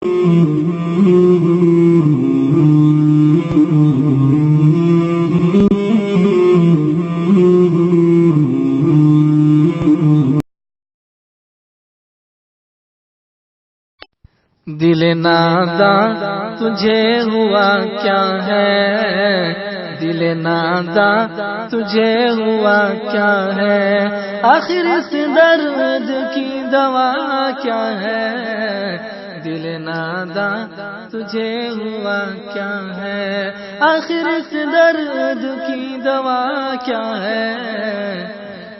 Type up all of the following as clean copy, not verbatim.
دل ناداں تجھے ہوا کیا ہے، دل ناداں تجھے ہوا کیا ہے، آخر اس درد کی دوا کیا ہے، دل ناداں تجھے ہوا کیا ہے، آخر اس درد کی دوا کیا ہے۔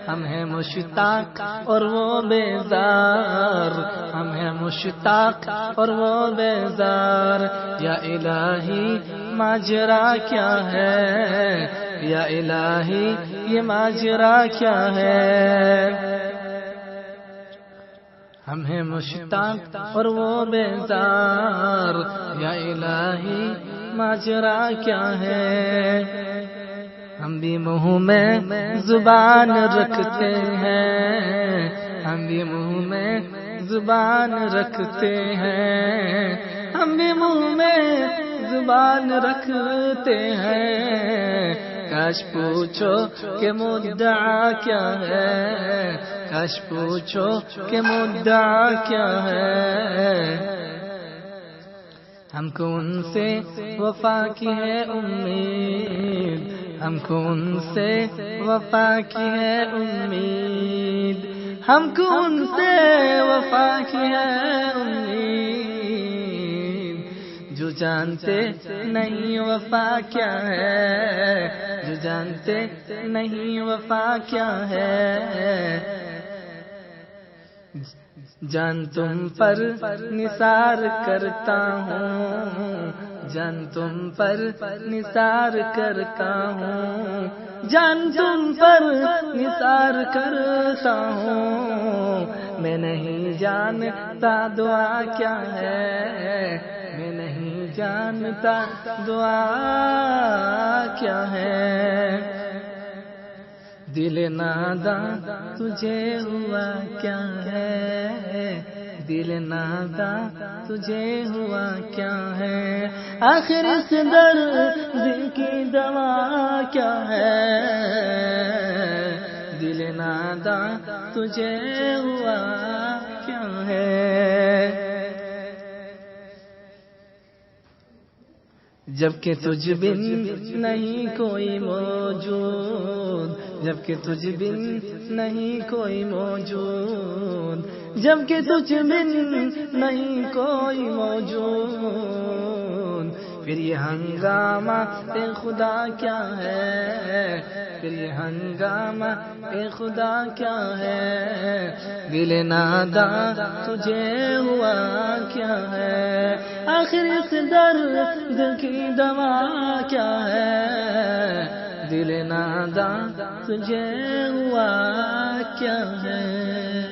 ہم ہیں مشتاق اور وہ بیزار، ہم ہیں مشتاق اور وہ بیزار، یا الہی ماجرا کیا ہے، یا الہی یہ ماجرا کیا ہے۔ ہم ہیں مشتاق اور وہ بیزار، یا الہی ماجرا کیا ہے۔ ہم بھی منہ میں زبان رکھتے ہیں، ہم بھی منہ میں زبان رکھتے ہیں، ہم بھی منہ میں زبان رکھتے ہیں، کاش پوچھو کہ مدعا کیا ہے، کاش پوچھو کہ مدعا کیا ہے۔ ہم کو ان سے وفا کی ہے امید، ہم کو ان سے وفا کی ہے امید، ہم کو ان سے وفا کی ہے امید، جو جانتے نہیں وفا کیا ہے، جو جانتے نہیں وفا کیا ہے۔ جان تم پر نثار کرتا ہوں، جان تم پر نثار کرتا ہوں، جان تم پر نثار کرتا ہوں، میں نہیں جانتا دعا کیا ہے، میں نہیں جانتا دعا کیا ہے۔ دل ناداں تجھے ہوا کیا ہے، دل ناداں تجھے ہوا کیا ہے، آخر اس درد کی دوا کیا ہے، دل ناداں تجھے ہوا کیا ہے۔ جبکہ تجھ بن نہیں کوئی موجود، جبکہ تجھ بن نہیں کوئی موجود، جبکہ تجھ بن نہیں کوئی موجود، پھر یہ ہنگامہ اے خدا کیا ہے، پھر یہ ہنگامہ اے خدا کیا ہے، دل ناداں تجھے ہوا کیا ہے، آخر اس درد کی دوا کیا ہے، دل ناداں تجھے ہوا کیا ہے۔